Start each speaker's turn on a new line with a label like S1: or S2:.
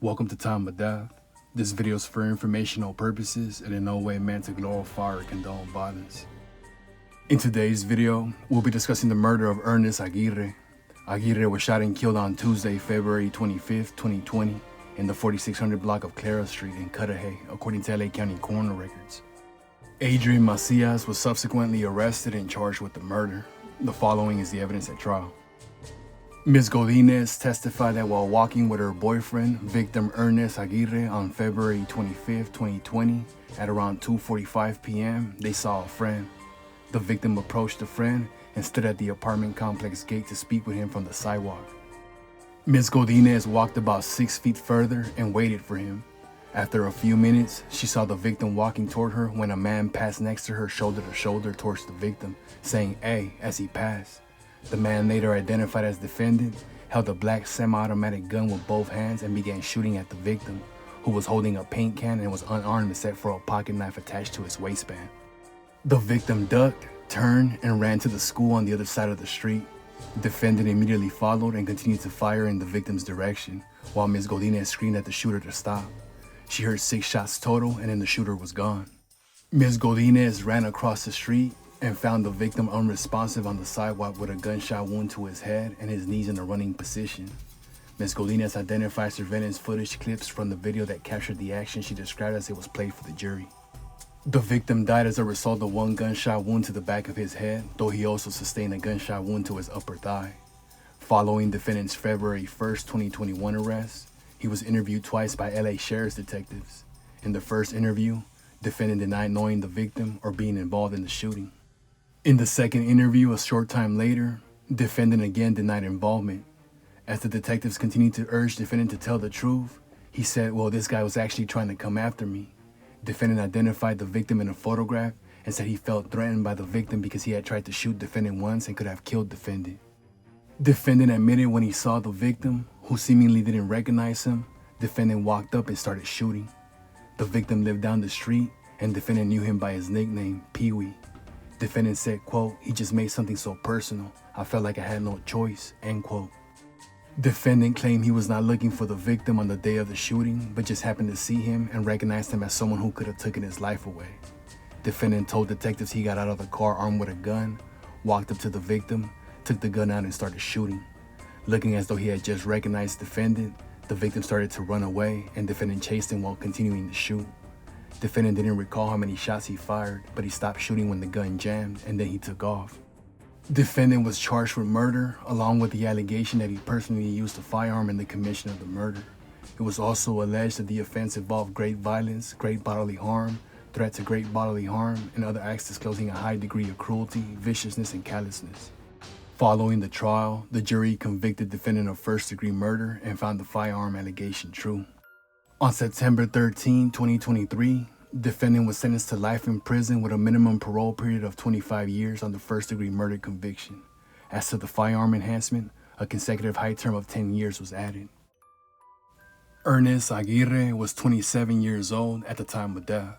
S1: Welcome to Time of Death. This video is for informational purposes and in no way meant to glorify or condone violence. In today's video, we'll be discussing the murder of Ernest Aguirre. Aguirre was shot and killed on Tuesday, February 25th, 2020 in the 4600 block of Clara Street in Cudahy, according to LA County coroner records. Adrian Macias was subsequently arrested and charged with the murder. The following is the evidence at trial. Ms. Godinez testified that while walking with her boyfriend, victim Ernest Aguirre, on February 25, 2020, at around 2:45 p.m., they saw a friend. The victim approached the friend and stood at the apartment complex gate to speak with him from the sidewalk. Ms. Godinez walked about 6 feet further and waited for him. After a few minutes, she saw the victim walking toward her when a man passed next to her shoulder to shoulder towards the victim, saying "Hey" as he passed. The man, later identified as defendant, held a black semi-automatic gun with both hands and began shooting at the victim, who was holding a paint can and was unarmed except for a pocket knife attached to his waistband. The victim ducked, turned, and ran to the school on the other side of the street. Defendant immediately followed and continued to fire in the victim's direction, while Ms. Godinez screamed at the shooter to stop. She heard 6 shots total, and then the shooter was gone. Ms. Godinez ran across the street and found the victim unresponsive on the sidewalk with a gunshot wound to his head and his knees in a running position. Ms. Godinez identified surveillance footage clips from the video that captured the action she described as it was played for the jury. The victim died as a result of one gunshot wound to the back of his head, though he also sustained a gunshot wound to his upper thigh. Following defendant's February 1st, 2021 arrest, he was interviewed twice by LA Sheriff's detectives. In the first interview, defendant denied knowing the victim or being involved in the shooting. In the second interview a short time later, defendant again denied involvement. As the detectives continued to urge defendant to tell the truth, he said, "Well, this guy was actually trying to come after me." Defendant identified the victim in a photograph and said he felt threatened by the victim because he had tried to shoot defendant once and could have killed defendant. Defendant admitted when he saw the victim, who seemingly didn't recognize him, defendant walked up and started shooting. The victim lived down the street and defendant knew him by his nickname, Pee-wee. Defendant said, quote, "He just made something so personal. I felt like I had no choice," end quote. Defendant claimed he was not looking for the victim on the day of the shooting, but just happened to see him and recognized him as someone who could have taken his life away. Defendant told detectives he got out of the car armed with a gun, walked up to the victim, took the gun out and started shooting. Looking as though he had just recognized defendant, the victim started to run away and defendant chased him while continuing to shoot. Defendant didn't recall how many shots he fired, but he stopped shooting when the gun jammed and then he took off. Defendant was charged with murder, along with the allegation that he personally used a firearm in the commission of the murder. It was also alleged that the offense involved great violence, great bodily harm, threat to great bodily harm, and other acts disclosing a high degree of cruelty, viciousness, and callousness. Following the trial, the jury convicted defendant of first-degree murder and found the firearm allegation true. On September 13, 2023, defendant was sentenced to life in prison with a minimum parole period of 25 years on the first-degree murder conviction. As to the firearm enhancement, a consecutive high term of 10 years was added. Ernest Aguirre was 27 years old at the time of death.